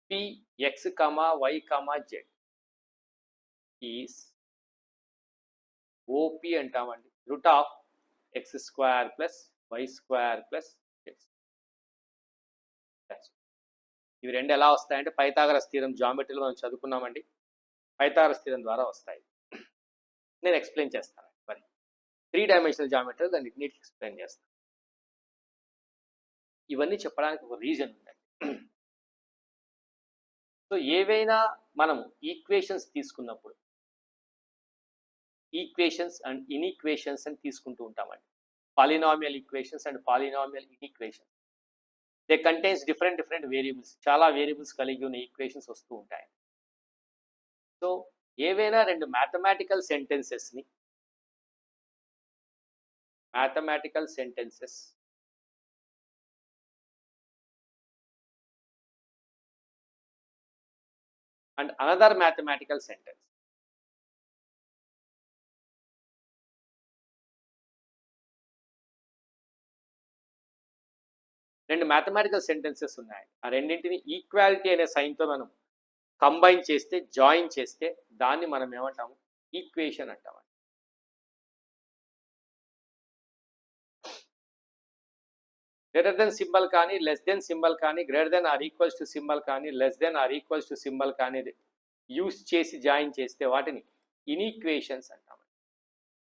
P x, y, z is OP అంటామండి. Root of x square plus y square plus z. ఇవి రెండు ఎలా వస్తాయంటే Pythagoras theorem జామెట్రీలో మనం చదువుకున్నామండి. Pythagoras theorem ద్వారా వస్తాయి. నేను explain చేస్తాను. మరి 3 డైమెన్షనల్ జామెట్రీ దాన్ని నీట్గా ఎక్స్ప్లెయిన్ చేస్తాను. ఇవన్నీ చెప్పడానికి ఒక రీజన్ ఉందండి. సో ఏవైనా మనం ఈక్వేషన్స్ తీసుకున్నప్పుడు ఈక్వేషన్స్ అండ్ ఇన్ఈక్వేషన్స్ అని తీసుకుంటూ ఉంటామండి. Polynomial equations and polynomial inequations. They contains different variables. చాలా వేరియబుల్స్ కలిగి ఉన్న ఈక్వేషన్స్ వస్తూ ఉంటాయి. సో ఏవైనా రెండు mathematical sentences and another mathematical sentence. రెండు మ్యాథమెటికల్ సెంటెన్సెస్ ఉన్నాయి. ఆ రెండింటిని ఈక్వాలిటీ అనే సైన్తో మనం కంబైన్ చేస్తే, జాయిన్ చేస్తే దాన్ని మనం ఏమంటాము? ఈక్వేషన్ అంటామండి. గ్రేటర్ దెన్ సింబల్ కానీ, లెస్ దెన్ సింబల్ కానీ, greater than or equals to symbol కానీ, less than or equals to symbol కానీ యూస్ చేసి జాయిన్ చేస్తే వాటిని ఇన్ఈక్వేషన్స్ అంటామండి.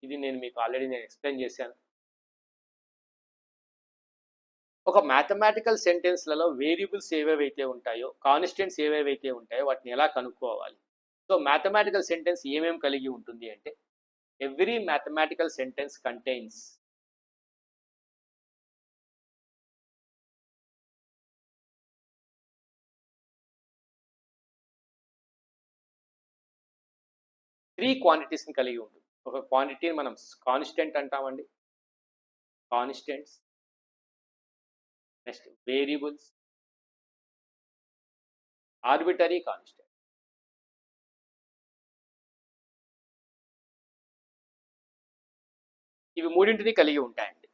ఇది మీకు ఆల్రెడీ ఎక్స్ప్లెయిన్ చేశాను. ఒక మ్యాథమెటికల్ సెంటెన్స్లలో వేరియబుల్స్ ఏవేవైతే ఉంటాయో, కాన్స్టెంట్స్ ఏవేవైతే ఉంటాయో వాటిని ఎలా కనుక్కోవాలి? సో మ్యాథమెటికల్ సెంటెన్స్ ఏమేమి కలిగి ఉంటుంది అంటే, every mathematical sentence contains three క్వాంటిటీస్ని కలిగి ఉంటుంది. ఒక క్వాంటిటీని మనం కాన్స్టెంట్ అంటామండి, constants, next variables, arbitrary constant. ఇవి మూడింటిని కలిగి ఉంటాయండి.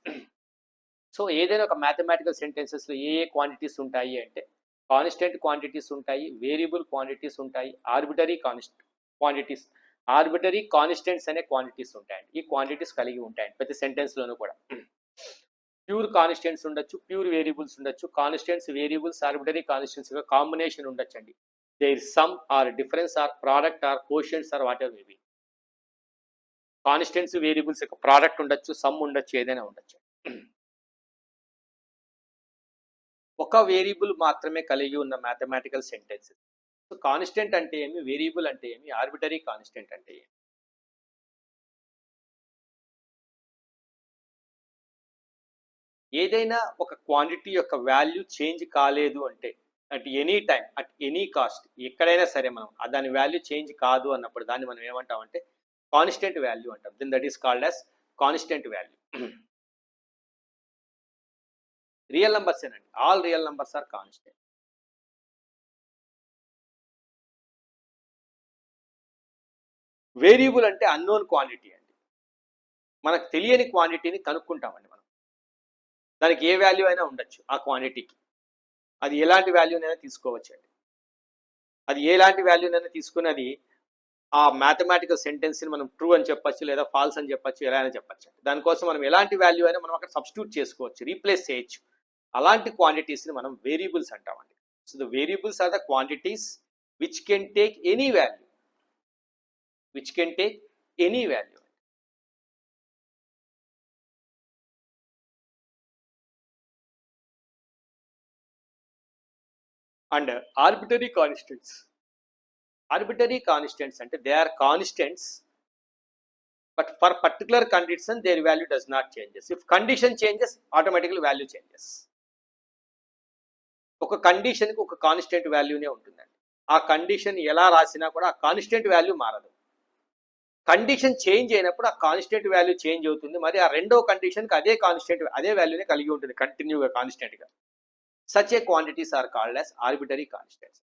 సో ఏదైనా ఒక మ్యాథమెటికల్ సెంటెన్సెస్లో ఏ క్వాంటిటీస్ ఉంటాయి అంటే, కాన్స్టెంట్ క్వాంటిటీస్ ఉంటాయి, వేరియబుల్ క్వాంటిటీస్ ఉంటాయి, ఆర్బిటరీ క్వాంటిటీస్, ఆర్బిటరీ కాన్స్టెంట్స్ అనే క్వాంటిటీస్ ఉంటాయండి. ఈ క్వాంటిటీస్ కలిగి ఉంటాయండి ప్రతి సెంటెన్స్లోనూ కూడా. ప్యూర్ కాన్స్టెంట్స్ ఉండొచ్చు, ప్యూర్ వేరియబుల్స్ ఉండొచ్చు, constants, variables, arbitrary constants combination ఉండొచ్చండి. Their sum or difference or product or quotients or whatever maybe. Constants, variables యొక్క ప్రోడక్ట్ ఉండొచ్చు, సమ్ ఉండొచ్చు, ఏదైనా ఉండొచ్చు. ఒక వేరియబుల్ మాత్రమే కలిగి ఉన్న మ్యాథమెటికల్ సెంటెన్సెస్. సో కాన్స్టెంట్ అంటే ఏమి, వేరియబుల్ అంటే ఏమి, ఆర్బిటరీ కాన్స్టెంట్ అంటే ఏమి? ఏదైనా ఒక క్వాంటిటీ యొక్క వాల్యూ చేంజ్ కాలేదు అంటే, at any time, at any cost, ఎక్కడైనా సరే మనం దాని వాల్యూ చేంజ్ కాదు అన్నప్పుడు దాన్ని మనం ఏమంటామంటే కాన్స్టెంట్ వాల్యూ అంటాం. Then that is called as constant value. Real numbers ఏనండి, all real numbers are constant. Variable అంటే అన్నోన్ క్వాంటిటీ అండి. మనకు తెలియని క్వాంటిటీని కనుక్కుంటామండి మనం. దానికి ఏ వాల్యూ అయినా ఉండొచ్చు ఆ క్వాంటిటీకి. అది ఎలాంటి వాల్యూనైనా తీసుకోవచ్చు అండి. అది ఎలాంటి వాల్యూనైనా తీసుకుని అది ఆ మ్యాథమెటికల్ సెంటెన్స్ని మనం ట్రూ అని చెప్పచ్చు, లేదా ఫాల్స్ అని చెప్పచ్చు, ఎలా అయినా చెప్పచ్చు. దానికోసం మనం ఎలాంటి వాల్యూ అయినా మనం అక్కడ సబ్స్టిట్యూట్ చేసుకోవచ్చు, రీప్లేస్ చేయొచ్చు. అలాంటి క్వాంటిటీస్ని మనం వేరియబుల్స్ అంటామండి. So the variables are the quantities which can take any value. and arbitrary constants. Arbitrary constants అంటే they are constants, but for particular condition their value does not changes. If condition changes, automatically value changes. ఒక కండిషన్కి ఒక constant వాల్యూనే ఉంటుందండి. ఆ condition ఎలా రాసినా కూడా ఆ constant value మారదు. కండిషన్ చేంజ్ అయినప్పుడు ఆ కాన్స్టెంట్ వాల్యూ చేంజ్ అవుతుంది. మరి ఆ రెండో కండిషన్కి అదే వాల్యూనే కలిగి ఉంటుంది కంటిన్యూగా కాన్స్టెంట్గా. Such a quantities are called as arbitrary constants.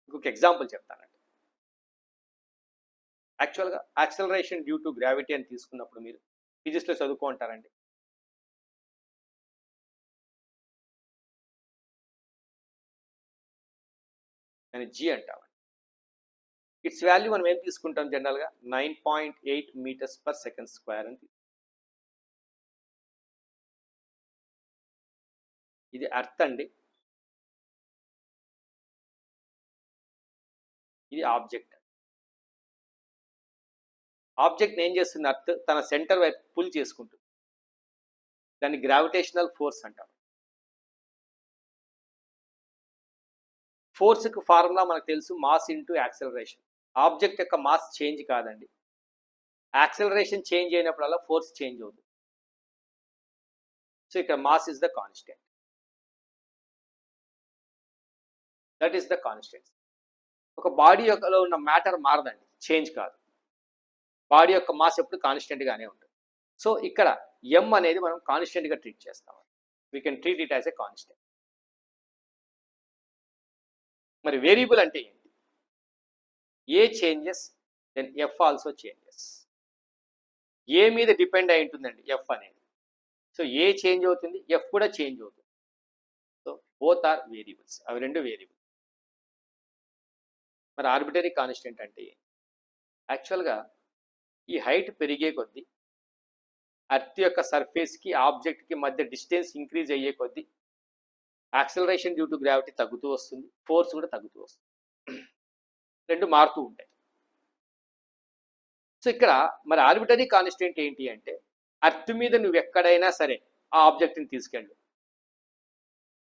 ఇంకొక ఎగ్జాంపుల్ చెప్తానండి. యాక్చువల్గా యాక్సలరేషన్ డ్యూ టు గ్రావిటీ అని తీసుకున్నప్పుడు మీరు ఫిజిక్స్లో చదువుకుంటారండి. దాన్ని జీ అంటామండి. ఇట్స్ వాల్యూ మనం ఏం తీసుకుంటాం జనరల్గా 9.8 మీటర్స్ పర్ సెకండ్ స్క్వేర్ అని. ఇది అర్త్ అండి, ఇది ఆబ్జెక్ట్. ఆబ్జెక్ట్ ఏం చేస్తుంది? అర్త్ తన సెంటర్ వైపు పుల్ చేసుకుంటుంది. దాన్ని గ్రావిటేషనల్ ఫోర్స్ అంటాం. ఫోర్స్కి ఫార్ములా మనకు తెలుసు, మాస్ ఇంటూ యాక్సలరేషన్. ఆబ్జెక్ట్ యొక్క మాస్ చేంజ్ కాదండి, యాక్సలరేషన్ చేంజ్ అయినప్పుడల్లా ఫోర్స్ చేంజ్ అవుతుంది. సో ఇక్కడ mass is the constant, that is the constant. ఒక బాడీ యొక్కలో ఉన్న మ్యాటర్ మారదండి, చేంజ్ కాదు. బాడీ యొక్క మాస్ ఎప్పుడు కాన్స్టెంట్గానే ఉంటుంది. సో ఇక్కడ ఎం అనేది మనం కాన్స్టెంట్గా ట్రీట్ చేస్తాం. We can treat it as a constant. మరి వేరియబుల్ అంటే ఏంటి? A changes then F also changes. A మీద డిపెండ్ అయి ఉంటుందండి ఎఫ్ అనేది. సో ఏ చేంజ్ అవుతుంది, ఎఫ్ కూడా చేంజ్ అవుతుంది. సో బోత్ ఆర్ వేరియబుల్స్, అవి రెండు వేరియబుల్. మరి ఆర్బిటరీ కాన్స్టెంట్ అంటే యాక్చువల్గా ఈ హైట్ పెరిగే కొద్దీ అర్త్ యొక్క సర్ఫేస్కి ఆబ్జెక్ట్కి మధ్య డిస్టెన్స్ ఇంక్రీజ్ అయ్యే కొద్దీ యాక్సలరేషన్ డ్యూ టు గ్రావిటీ తగ్గుతూ వస్తుంది, ఫోర్స్ కూడా తగ్గుతూ వస్తుంది. రెండు మారుతూ ఉంటాయి. సో ఇక్కడ మరి ఆర్బిటరీ కాన్స్టెంట్ ఏంటి అంటే, అర్త్ మీద నువ్వు ఎక్కడైనా సరే ఆ ఆబ్జెక్ట్ని తీసుకెళ్ళు.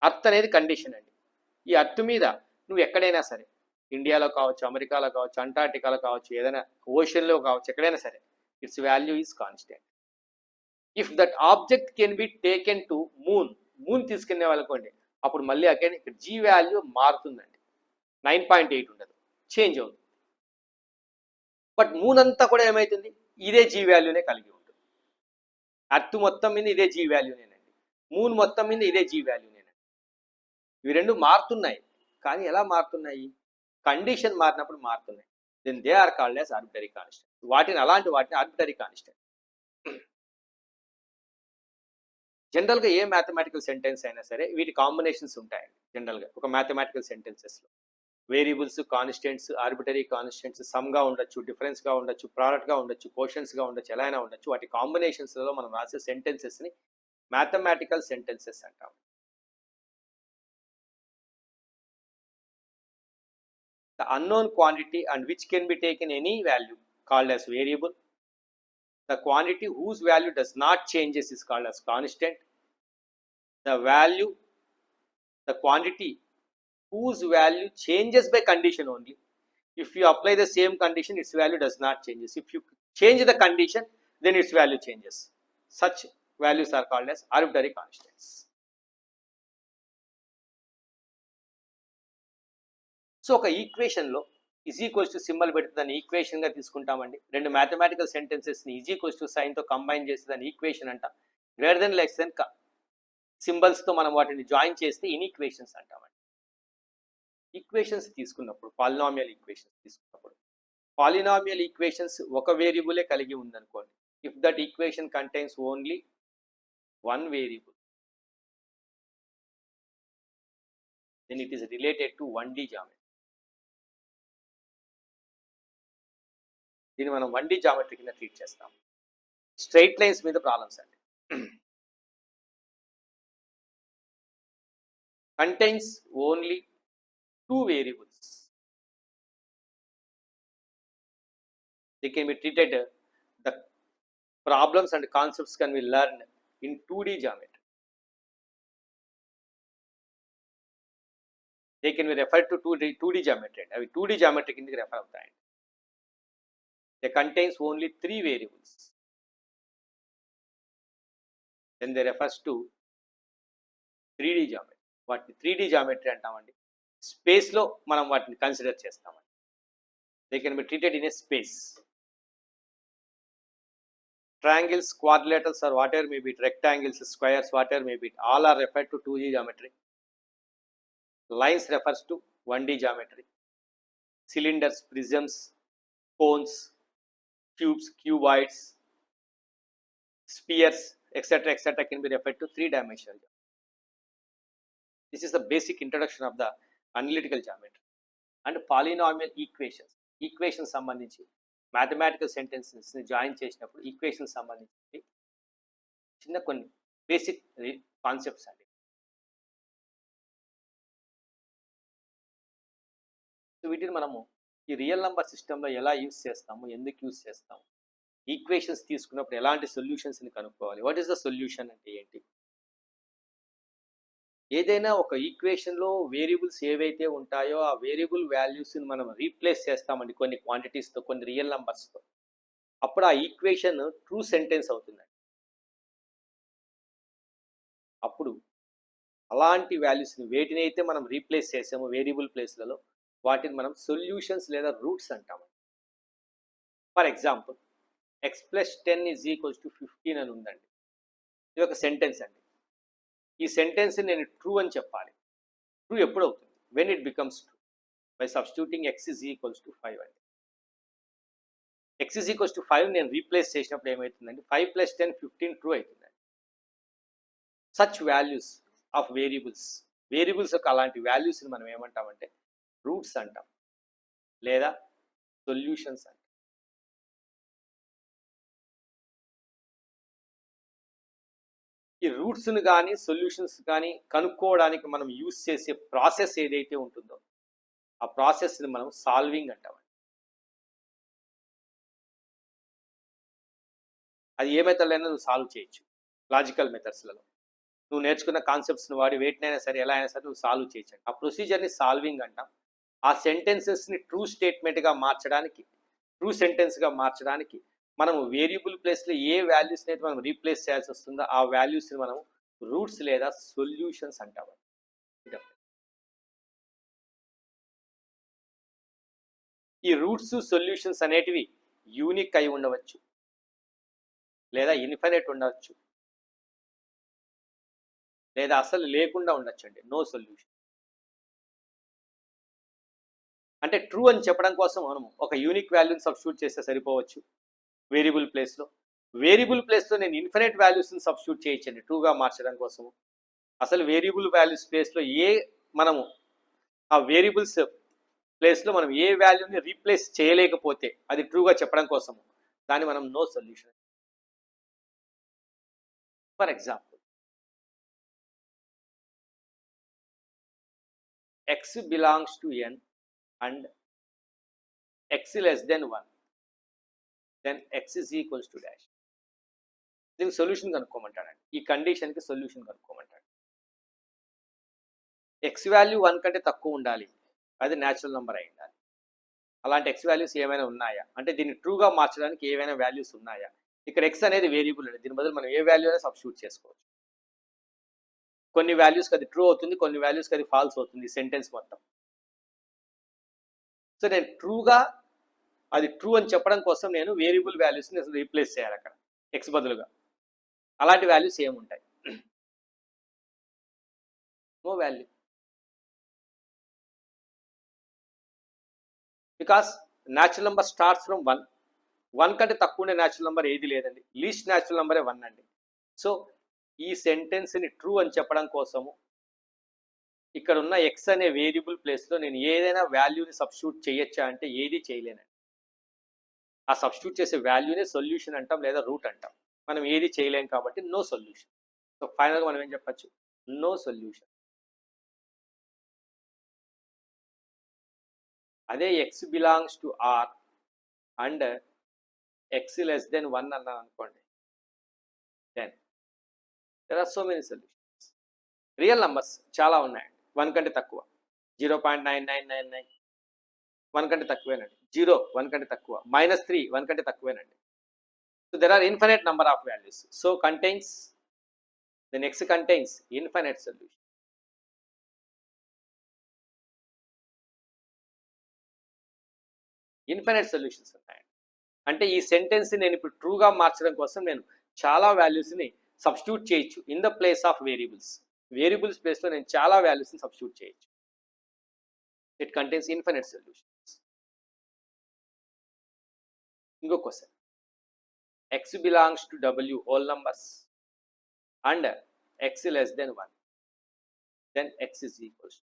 అర్త్ అనేది కండిషన్ అండి. ఈ అర్త్ మీద నువ్వు ఎక్కడైనా సరే, ఇండియాలో కావచ్చు, అమెరికాలో కావచ్చు, అంటార్టికాలో కావచ్చు, ఏదైనా ఓషన్లో కావచ్చు, ఎక్కడైనా సరే, it's value is constant. If that object can be taken to moon తీసుకునే వాళ్ళకోండి, అప్పుడు మళ్ళీ అగైన్ ఇక్కడ జీ వాల్యూ మారుతుందండి. 9.8 ఉండదు, చేంజ్ అవుతుంది. బట్ మూన్ అంతా కూడా ఏమవుతుంది? ఇదే జీ వాల్యూనే కలిగి ఉంటుంది. అర్త్ మొత్తం మీద ఇదే జీ వాల్యూనేనండి, మూన్ మొత్తం మీద ఇదే జీ వాల్యూనేనండి. ఇవి రెండు మారుతున్నాయి, కానీ ఎలా మారుతున్నాయి? కండిషన్ మారినప్పుడు మారుతున్నాయి. Then they are called as arbitrary constant. అలాంటి వాటిని ఆర్బిటరీ కాన్స్టెంట్. జనరల్గా ఏ మ్యాథమెటికల్ సెంటెన్స్ అయినా సరే వీటి కాంబినేషన్స్ ఉంటాయండి. జనరల్గా ఒక మ్యాథమెటికల్ సెంటెన్సెస్లో వేరియబుల్స్, కాన్స్టెంట్స్, ఆర్బిటరీ కాన్స్టెంట్స్ సమ్గా ఉండొచ్చు, డిఫరెన్స్గా ఉండొచ్చు, ప్రోడక్ట్గా ఉండొచ్చు, కోషన్స్గా ఉండొచ్చు, ఎలా అయినా ఉండొచ్చు. వాటి కాంబినేషన్స్లో మనం రాసే సెంటెన్సెస్ని మ్యాథమెటికల్ సెంటెన్సెస్ అంటాం. The unknown quantity and which can be taken any value called as variable. The quantity whose value does not changes is called as constant. The quantity whose value changes by condition only. If you apply the same condition, its value does not changes. If you change the condition, then its value changes. Such values are called as arbitrary constants. So ఒక ఈక్వేషన్లో is equals to symbol పెడితే దాన్ని ఈక్వేషన్గా తీసుకుంటామండి. రెండు mathematical సెంటెన్సెస్ని is equals to సైన్తో combine చేస్తే దాన్ని ఈక్వేషన్ అంటాం. గ్రేటర్ దెన్ లెస్ దెన్ సింబల్స్తో మనం వాటిని జాయిన్ చేస్తే ఇన్ఈక్వేషన్స్ అంటామండి. ఈక్వేషన్స్ తీసుకున్నప్పుడు, పాలినామియల్ ఈక్వేషన్స్ తీసుకున్నప్పుడు, పాలినామియల్ ఈక్వేషన్స్ ఒక వేరియబులే కలిగి ఉందనుకోండి. If that equation contains only one variable, then it is related to 1D geometry. దీన్ని మనం 1D జామెట్రీ కింద ట్రీట్ చేస్తాం. స్ట్రైట్ లైన్స్ మీద ప్రాబ్లమ్స్ అండి. Contains only 2 variables. They can be treated, the problems and concepts can be learned in 2D geometry. They can be refer to 2D geometry అండి. అవి 2D geometry కిందకి refer అవుతాయండి. They contains only 3 variables. Then they refers to 3D geometry. వాటిని 3D geometry అంటామండి. స్పేస్లో మనం వాటిని consider చేస్తామండి. They can be treated in a space. Triangles, quadrilaterals, or whatever may be it, rectangles, squares, whatever may be it, all are referred to 2D geometry. Lines refers to 1D geometry. Cylinders, prisms, cones, cubes, cuboids, spheres, etc. can be referred to 3-dimensional geometry. This is the basic introduction of the analytical geometry. And polynomial equations. Equations సంబంధించి mathematical సెంటెన్సెస్ని join చేసినప్పుడు equations సంబంధించి చిన్న కొన్ని basic concepts అండి. So వీటిని మనము ఈ real number సిస్టంలో ఎలా యూస్ చేస్తాము, ఎందుకు యూస్ చేస్తాము, ఈక్వేషన్స్ తీసుకున్నప్పుడు ఎలాంటి సొల్యూషన్స్ని కనుక్కోవాలి, వాట్ ఈస్ ద సొల్యూషన్ అంటే ఏంటి, ఏదైనా ఒక ఈక్వేషన్లో వేరియబుల్స్ ఏవైతే ఉంటాయో ఆ వేరియబుల్ వాల్యూస్ని మనం రీప్లేస్ చేస్తామండి కొన్ని క్వాంటిటీస్తో, కొన్ని రియల్ నెంబర్స్తో. అప్పుడు ఆ ఈక్వేషన్ ట్రూ సెంటెన్స్ అవుతుందండి. అప్పుడు అలాంటి వాల్యూస్ని వేటినైతే మనం రీప్లేస్ చేసామో వేరియబుల్ ప్లేస్లలో వాటిని మనం సొల్యూషన్స్ లేదా రూట్స్ అంటాము. ఫర్ ఎగ్జాంపుల్ x+10 = 15 అని ఉందండి. ఇది ఒక సెంటెన్స్ అండి. ఈ సెంటెన్స్ నేను ట్రూ అని చెప్పాలి. ట్రూ ఎప్పుడు అవుతుంది? When it becomes true by substituting x = 5 అండి. x = 5 నేను రీప్లేస్ చేసినప్పుడు ఏమవుతుందండి? 5 + 10 15 ట్రూ అవుతుందండి. సచ్ వాల్యూస్ ఆఫ్ వేరియబుల్స్ యొక్క అలాంటి వాల్యూస్ని మనం ఏమంటామంటే రూట్స్ అంటాం లేదా సొల్యూషన్స్ అంటాం. ఈ రూట్స్ని కానీ సొల్యూషన్స్ కానీ కనుక్కోవడానికి మనం యూస్ చేసే ప్రాసెస్ ఏదైతే ఉంటుందో ఆ ప్రాసెస్ని మనం సాల్వింగ్ అంటామండి. అది ఏ మెథడ్లైనా నువ్వు సాల్వ్ చేయొచ్చు. లాజికల్ మెథడ్స్లలో నువ్వు నేర్చుకున్న కాన్సెప్ట్స్ని వాడి వేటినైనా సరే ఎలా అయినా సరే నువ్వు సాల్వ్ చేయొచ్చు. ఆ ప్రొసీజర్ని సాల్వింగ్ అంటాం. ఆ సెంటెన్సెస్ని ట్రూ స్టేట్మెంట్గా మార్చడానికి, ట్రూ సెంటెన్స్గా మార్చడానికి మనము వేరియబుల్ ప్లేస్లో ఏ వాల్యూస్ని అయితే మనం రీప్లేస్ చేయాల్సి వస్తుందో ఆ వాల్యూస్ని మనం రూట్స్ లేదా సొల్యూషన్స్ అంటాము. ఈ రూట్స్ సొల్యూషన్స్ అనేటివి యూనిక్ అయి ఉండవచ్చు లేదా ఇన్ఫినిట్ ఉండవచ్చు లేదా అసలు లేకుండా ఉండొచ్చు అండి. నో సొల్యూషన్ అంటే ట్రూ అని చెప్పడం కోసం మనం ఒక యూనిక్ వాల్యూని సబ్స్టిట్యూట్ చేస్తే సరిపోవచ్చు వేరియబుల్ ప్లేస్లో. వేరియబుల్ ప్లేస్లో నేను ఇన్ఫినిట్ వాల్యూస్ని సబ్స్టిట్యూట్ చేయొచ్చండి ట్రూగా మార్చడం కోసము. అసలు వేరియబుల్ వాల్యూస్ ప్లేస్లో మనము ఆ వేరియబుల్స్ ప్లేస్లో మనం ఏ వాల్యూని రీప్లేస్ చేయలేకపోతే అది ట్రూగా చెప్పడం కోసము దాన్ని మనం no solution. For example x belongs to n and x less than 1, then x is equals to dash. దీనికి సొల్యూషన్ కనుక్కోమంటాడండి. ఈ కండిషన్కి సొల్యూషన్ కనుక్కోమంటాడు. x వాల్యూ 1 కంటే తక్కువ ఉండాలి, అది న్యాచురల్ నెంబర్ అయి ఉండాలి. అలాంటి x వాల్యూస్ ఏమైనా ఉన్నాయా అంటే దీన్ని ట్రూగా మార్చడానికి ఏవైనా వాల్యూస్ ఉన్నాయా? ఇక్కడ x అనేది వేరియబుల్ అండి, దీని బదులు మనం ఏ వాల్యూ అయినా సబ్స్టిట్యూట్ చేసుకోవచ్చు. కొన్ని వాల్యూస్కి అది ట్రూ అవుతుంది, కొన్ని వాల్యూస్కి అది ఫాల్స్ అవుతుంది సెంటెన్స్ మొత్తం. సో నేను ట్రూగా అది ట్రూ అని చెప్పడం కోసం నేను వేరియబుల్ వాల్యూస్ని రీప్లేస్ చేయాలి అక్కడ ఎక్స్ బదులుగా. అలాంటి వాల్యూస్ ఏముంటాయి? No value, because natural number starts from 1. 1 కంటే తక్కువ ఉండే న్యాచురల్ నెంబర్ ఏది లేదండి. లీస్ట్ న్యాచురల్ నెంబరే 1 అండి. సో ఈ సెంటెన్స్ని ట్రూ అని చెప్పడం కోసము ఇక్కడ ఉన్న ఎక్స్ అనే వేరియబుల్ ప్లేస్లో నేను ఏదైనా వాల్యూని సబ్స్టిట్యూట్ చేయొచ్చా అంటే ఏది చేయలేనండి. ఆ సబ్స్టిట్యూట్ చేసే వాల్యూనే సొల్యూషన్ అంటాం లేదా రూట్ అంటాం. మనం ఏది చేయలేం కాబట్టి నో సొల్యూషన్. సో ఫైనల్గా మనం ఏం చెప్పచ్చు? No solution. అదే x belongs to R and x less than 1 అన్నాను అనుకోండి, then there are so many solutions. Real numbers చాలా ఉన్నాయండి 1 కంటే తక్కువ. 0.9999 1 కంటే తక్కువేనండి. 0 1 కంటే తక్కువ. -3 1 కంటే తక్కువేనండి. So there are infinite number of values. So the next contains infinite solution. Infinite solutions ఉంటాయి. అంటే ఈ సెంటెన్స్ నేను ఇప్పుడు ట్రూగా మార్చడం కోసం నేను చాలా వాల్యూస్ని సబ్స్టిట్యూట్ చేయొచ్చు in the place of variables ప్లేస్లో నేను చాలా వాల్యూస్ని సబ్స్టిట్యూట్ చేయొచ్చు. It contains infinite solutions. ఇంకో question, x belongs to w whole numbers and x less than 1, then x is equals to.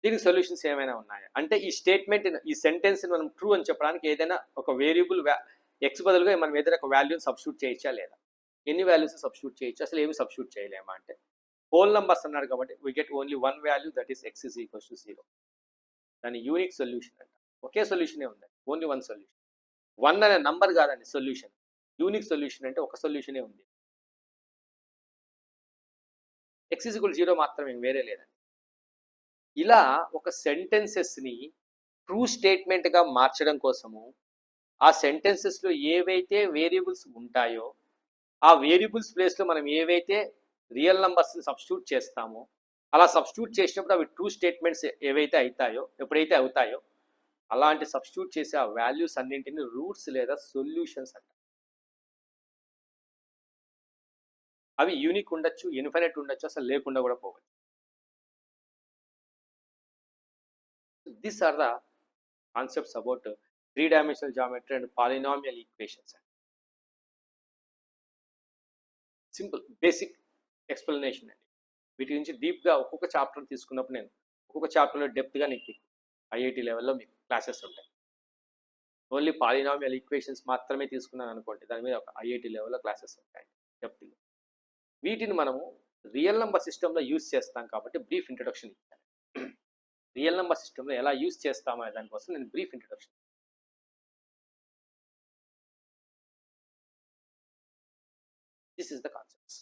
దీనికి సొల్యూషన్స్ ఏమైనా ఉన్నాయా అంటే ఈ స్టేట్మెంట్ ఈ సెంటెన్స్ మనం ట్రూ అని చెప్పడానికి ఏదైనా ఒక వేరియబుల్ ఎక్స్ బదులుగా మనం ఏదైనా ఒక వాల్యూని సబ్స్టిట్యూట్ చేయొచ్చా లేదా? ఎన్ని వాల్యూస్ సబ్స్టిట్యూట్ చేయొచ్చు? అసలు ఏమి సబ్స్టిట్యూట్ చేయలేమా అంటే హోల్ నంబర్స్ అన్నాడు కాబట్టి we get only one value, that is X is equals to 0. దాని యూనిక్ సొల్యూషన్ అంట. ఒకే సొల్యూషనే ఉంది, ఓన్లీ వన్ సొల్యూషన్. 1 అనే నంబర్ కాదండి సొల్యూషన్. యూనిక్ సొల్యూషన్ అంటే ఒక సొల్యూషనే ఉంది. ఎక్స్ ఈజ్ ఈక్వల్ 0 మాత్రమే, వేరే లేదండి. ఇలా ఒక సెంటెన్సెస్ని ట్రూ స్టేట్మెంట్గా మార్చడం కోసము ఆ సెంటెన్సెస్లో ఏవైతే వేరియబుల్స్ ఉంటాయో ఆ వేరియబుల్స్ ప్లేస్లో మనం ఏవైతే రియల్ నంబర్స్ని సబ్స్టిట్యూట్ చేస్తామో అలా సబ్స్టిట్యూట్ చేసినప్పుడు అవి ట్రూ స్టేట్మెంట్స్ ఎప్పుడైతే అవుతాయో అలాంటి సబ్స్టిట్యూట్ చేసే ఆ వాల్యూస్ అన్నింటినీ రూట్స్ లేదా సొల్యూషన్స్ అంటారు. అవి యూనిక్ ఉండొచ్చు, ఇన్ఫైనైట్ ఉండొచ్చు, అసలు లేకుండా కూడా పోవచ్చు. These are the concepts about three-dimensional geometry and polynomial equations. Simple basic explanation అండి. వీటి నుంచి డీప్గా ఒక్కొక్క చాప్టర్ తీసుకున్నప్పుడు నేను ఒక్కొక్క చాప్టర్లో డెప్త్గా నీకు ఐఐటి లెవెల్లో మీకు క్లాసెస్ ఉంటాయి. ఓన్లీ పాలినామియల్ ఈక్వేషన్స్ మాత్రమే తీసుకున్నాను అనుకోండి, దాని మీద ఒక ఐఐటి లెవెల్లో క్లాసెస్ ఉంటాయి డెప్త్గా. వీటిని మనము రియల్ నెంబర్ సిస్టంలో యూజ్ చేస్తాం కాబట్టి బ్రీఫ్ ఇంట్రొడక్షన్ ఇచ్చాను. రియల్ నెంబర్ సిస్టంలో ఎలా యూజ్ చేస్తామో దానికోసం నేను brief introduction. This is the concepts.